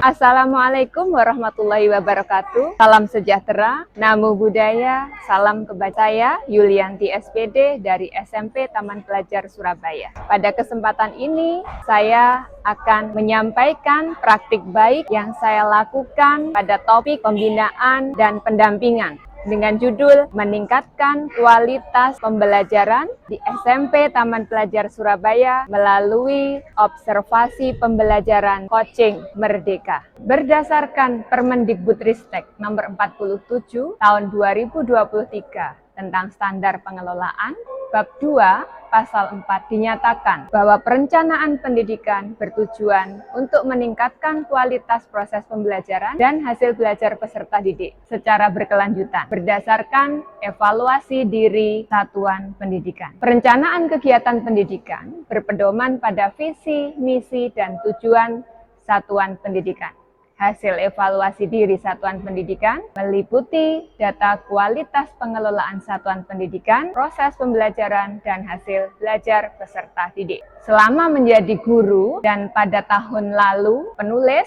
Assalamualaikum warahmatullahi wabarakatuh. Salam sejahtera, namo buddhaya, salam kebajikan. Saya Yulianti SPD dari SMP Taman Pelajar Surabaya. Pada kesempatan ini, saya akan menyampaikan praktik baik yang saya lakukan pada topik pembinaan dan pendampingan dengan judul Meningkatkan Kualitas Pembelajaran di SMP Taman Pelajar Surabaya melalui observasi pembelajaran coaching Merdeka. Berdasarkan Permendikbudristek nomor 47 tahun 2023 tentang standar pengelolaan, bab 2 pasal 4 dinyatakan bahwa perencanaan pendidikan bertujuan untuk meningkatkan kualitas proses pembelajaran dan hasil belajar peserta didik secara berkelanjutan berdasarkan evaluasi diri satuan pendidikan. Perencanaan kegiatan pendidikan berpedoman pada visi, misi, dan tujuan satuan pendidikan. Hasil evaluasi diri satuan pendidikan meliputi data kualitas pengelolaan satuan pendidikan, proses pembelajaran, dan hasil belajar peserta didik. Selama menjadi guru dan pada tahun lalu penulis,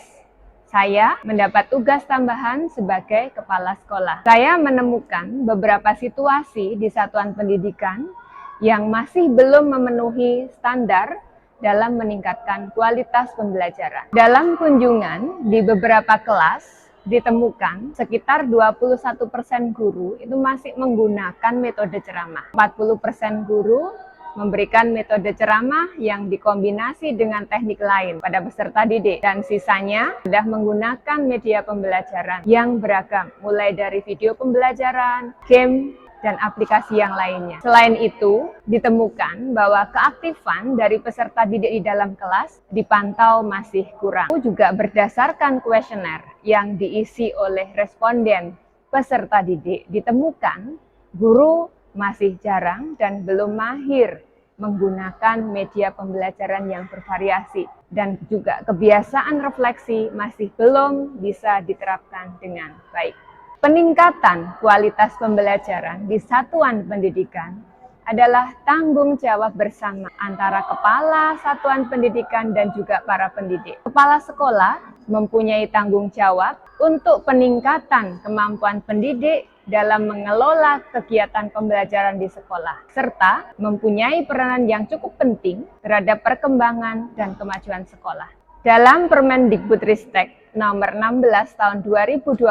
saya mendapat tugas tambahan sebagai kepala sekolah. Saya menemukan beberapa situasi di satuan pendidikan yang masih belum memenuhi standar dalam meningkatkan kualitas pembelajaran. Dalam kunjungan di beberapa kelas, ditemukan sekitar 21% guru itu masih menggunakan metode ceramah. 40% guru memberikan metode ceramah yang dikombinasi dengan teknik lain pada peserta didik, dan sisanya sudah menggunakan media pembelajaran yang beragam, mulai dari video pembelajaran, game, dan aplikasi yang lainnya. Selain itu, ditemukan bahwa keaktifan dari peserta didik di dalam kelas dipantau masih kurang. Juga berdasarkan kuesioner yang diisi oleh responden peserta didik, ditemukan guru masih jarang dan belum mahir menggunakan media pembelajaran yang bervariasi, dan juga kebiasaan refleksi masih belum bisa diterapkan dengan baik. Peningkatan kualitas pembelajaran di satuan pendidikan adalah tanggung jawab bersama antara kepala satuan pendidikan dan juga para pendidik. Kepala sekolah mempunyai tanggung jawab untuk peningkatan kemampuan pendidik dalam mengelola kegiatan pembelajaran di sekolah, serta mempunyai peranan yang cukup penting terhadap perkembangan dan kemajuan sekolah. Dalam Permendikbudristek nomor 16 tahun 2022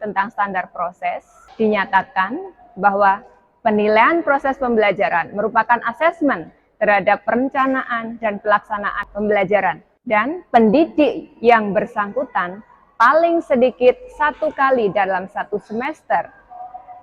tentang standar proses, dinyatakan bahwa penilaian proses pembelajaran merupakan asesmen terhadap perencanaan dan pelaksanaan pembelajaran, dan pendidik yang bersangkutan paling sedikit 1 kali dalam 1 semester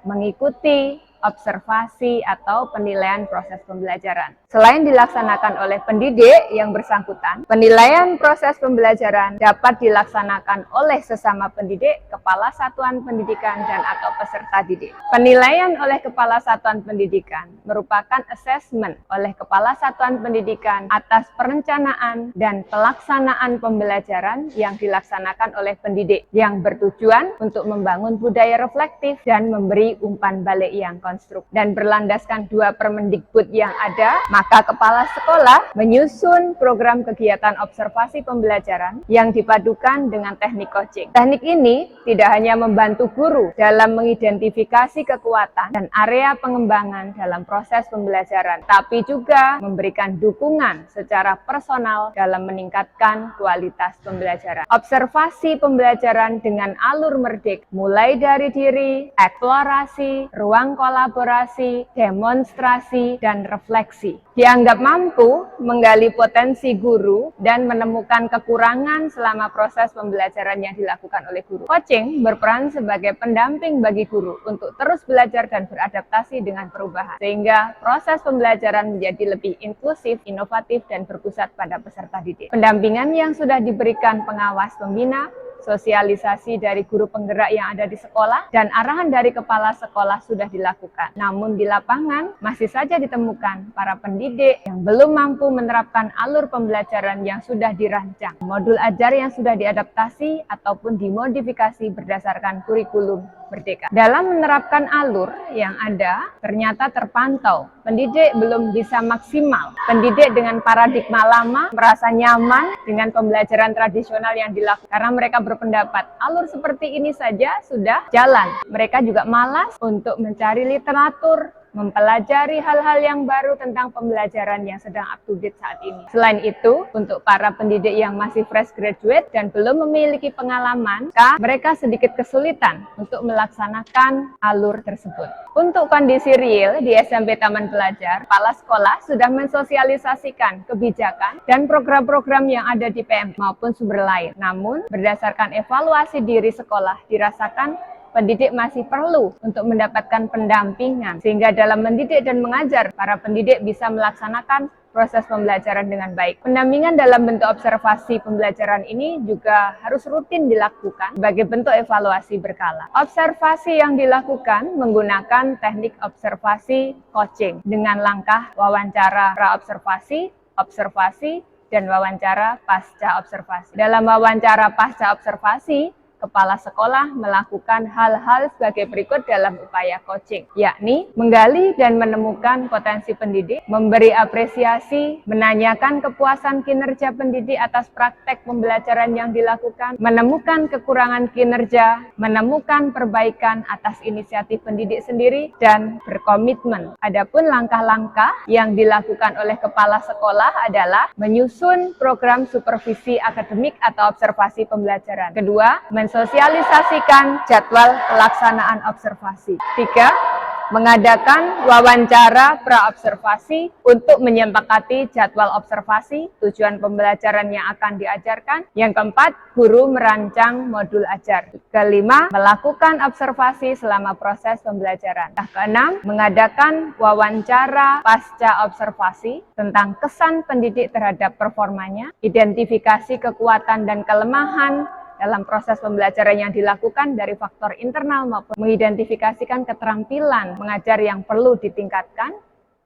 mengikuti observasi atau penilaian proses pembelajaran. Selain dilaksanakan oleh pendidik yang bersangkutan, penilaian proses pembelajaran dapat dilaksanakan oleh sesama pendidik, kepala satuan pendidikan, dan atau peserta didik. Penilaian oleh kepala satuan pendidikan merupakan asesmen oleh kepala satuan pendidikan atas perencanaan dan pelaksanaan pembelajaran yang dilaksanakan oleh pendidik, yang bertujuan untuk membangun budaya reflektif dan memberi umpan balik yang konstruktif. Dan berlandaskan 2 Permendikbud yang ada, maka kepala sekolah menyusun program kegiatan observasi pembelajaran yang dipadukan dengan teknik coaching. Teknik ini tidak hanya membantu guru dalam mengidentifikasi kekuatan dan area pengembangan dalam proses pembelajaran, tapi juga memberikan dukungan secara personal dalam meningkatkan kualitas pembelajaran. Observasi pembelajaran dengan alur merdeka, mulai dari diri, eksplorasi, ruang kolaborasi, demonstrasi, dan refleksi, dianggap mampu menggali potensi guru dan menemukan kekurangan selama proses pembelajaran yang dilakukan oleh guru. Coaching berperan sebagai pendamping bagi guru untuk terus belajar dan beradaptasi dengan perubahan, sehingga proses pembelajaran menjadi lebih inklusif, inovatif, dan berpusat pada peserta didik. Pendampingan yang sudah diberikan pengawas pembina sosialisasi dari guru penggerak yang ada di sekolah, dan arahan dari kepala sekolah sudah dilakukan. Namun di lapangan masih saja ditemukan para pendidik yang belum mampu menerapkan alur pembelajaran yang sudah dirancang, modul ajar yang sudah diadaptasi ataupun dimodifikasi berdasarkan kurikulum Merdeka. Dalam menerapkan alur yang ada, ternyata terpantau pendidik belum bisa maksimal. Pendidik dengan paradigma lama merasa nyaman dengan pembelajaran tradisional yang dilakukan karena mereka berpendapat alur seperti ini saja sudah jalan. Mereka juga malas untuk mencari literatur, mempelajari hal-hal yang baru tentang pembelajaran yang sedang up to date saat ini. Selain itu, untuk para pendidik yang masih fresh graduate dan belum memiliki pengalaman, mereka sedikit kesulitan untuk melaksanakan alur tersebut. Untuk kondisi real di SMP Taman Pelajar, kepala sekolah sudah mensosialisasikan kebijakan dan program-program yang ada di PM maupun sumber lain. Namun, berdasarkan evaluasi diri sekolah, dirasakan pendidik masih perlu untuk mendapatkan pendampingan, sehingga dalam mendidik dan mengajar, para pendidik bisa melaksanakan proses pembelajaran dengan baik. Pendampingan dalam bentuk observasi pembelajaran ini juga harus rutin dilakukan sebagai bentuk evaluasi berkala. Observasi yang dilakukan menggunakan teknik observasi coaching dengan langkah wawancara pra-observasi, observasi, dan wawancara pasca observasi. Dalam wawancara pasca observasi, kepala sekolah melakukan hal-hal sebagai berikut dalam upaya coaching, yakni menggali dan menemukan potensi pendidik, memberi apresiasi, menanyakan kepuasan kinerja pendidik atas praktek pembelajaran yang dilakukan, menemukan kekurangan kinerja, menemukan perbaikan atas inisiatif pendidik sendiri, dan berkomitmen. Adapun langkah-langkah yang dilakukan oleh kepala sekolah adalah menyusun program supervisi akademik atau observasi pembelajaran. Kedua, mensosialisasikan jadwal pelaksanaan observasi. 3. Mengadakan wawancara pra-observasi untuk menyepakati jadwal observasi, tujuan pembelajaran yang akan diajarkan. Yang keempat, guru merancang modul ajar. Kelima, melakukan observasi selama proses pembelajaran. Keenam, mengadakan wawancara pasca observasi tentang kesan pendidik terhadap performanya, identifikasi kekuatan dan kelemahan dalam proses pembelajaran yang dilakukan dari faktor internal maupun mengidentifikasikan keterampilan mengajar yang perlu ditingkatkan,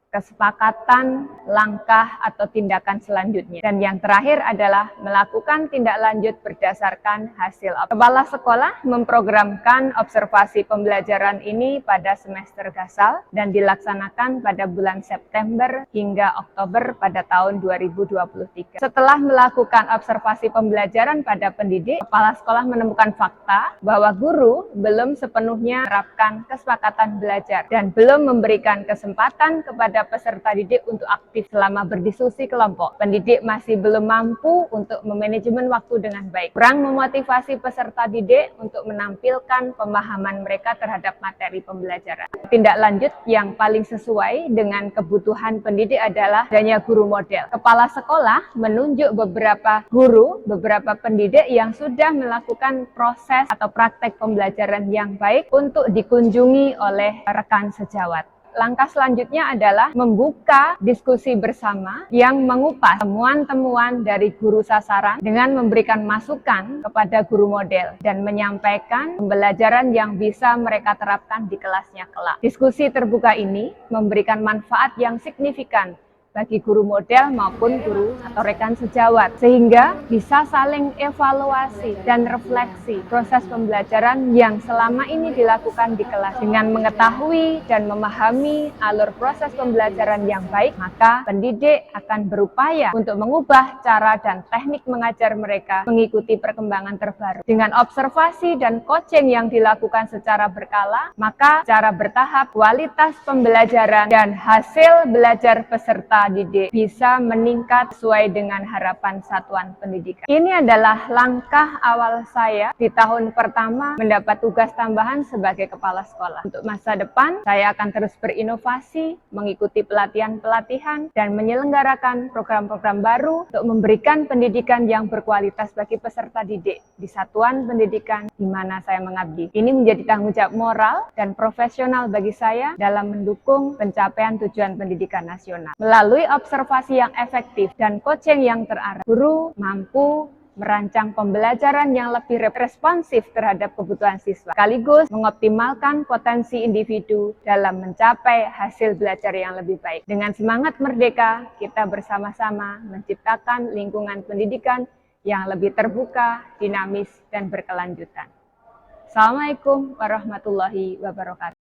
kesepakatan, langkah, atau tindakan selanjutnya. Dan yang terakhir adalah melakukan tindak lanjut berdasarkan hasil. Kepala sekolah memprogramkan observasi pembelajaran ini pada semester gasal dan dilaksanakan pada bulan September hingga Oktober pada tahun 2023. Setelah melakukan observasi pembelajaran pada pendidik, kepala sekolah menemukan fakta bahwa guru belum sepenuhnya menerapkan kesepakatan belajar dan belum memberikan kesempatan kepada peserta didik untuk aktif selama berdiskusi kelompok. Pendidik masih belum mampu untuk memanajemen waktu dengan baik. Kurang memotivasi peserta didik untuk menampilkan pemahaman mereka terhadap materi pembelajaran. Tindak lanjut yang paling sesuai dengan kebutuhan pendidik adalah adanya guru model. Kepala sekolah menunjuk beberapa guru, beberapa pendidik yang sudah melakukan proses atau praktek pembelajaran yang baik untuk dikunjungi oleh rekan sejawat. Langkah selanjutnya adalah membuka diskusi bersama yang mengupas temuan-temuan dari guru sasaran dengan memberikan masukan kepada guru model dan menyampaikan pembelajaran yang bisa mereka terapkan di kelasnya kelak. Diskusi terbuka ini memberikan manfaat yang signifikan bagi guru model maupun guru atau rekan sejawat, sehingga bisa saling evaluasi dan refleksi proses pembelajaran yang selama ini dilakukan di kelas. Dengan mengetahui dan memahami alur proses pembelajaran yang baik, maka pendidik akan berupaya untuk mengubah cara dan teknik mengajar mereka mengikuti perkembangan terbaru. Dengan observasi dan coaching yang dilakukan secara berkala, maka secara bertahap kualitas pembelajaran dan hasil belajar peserta didik bisa meningkat sesuai dengan harapan satuan pendidikan. Ini adalah langkah awal saya di tahun pertama mendapat tugas tambahan sebagai kepala sekolah. Untuk masa depan, saya akan terus berinovasi, mengikuti pelatihan-pelatihan, dan menyelenggarakan program-program baru untuk memberikan pendidikan yang berkualitas bagi peserta didik di satuan pendidikan di mana saya mengabdi. Ini menjadi tanggung jawab moral dan profesional bagi saya dalam mendukung pencapaian tujuan pendidikan nasional. Melalui observasi yang efektif dan coaching yang terarah, guru mampu merancang pembelajaran yang lebih responsif terhadap kebutuhan siswa, sekaligus mengoptimalkan potensi individu dalam mencapai hasil belajar yang lebih baik. Dengan semangat merdeka, kita bersama-sama menciptakan lingkungan pendidikan yang lebih terbuka, dinamis, dan berkelanjutan. Assalamualaikum warahmatullahi wabarakatuh.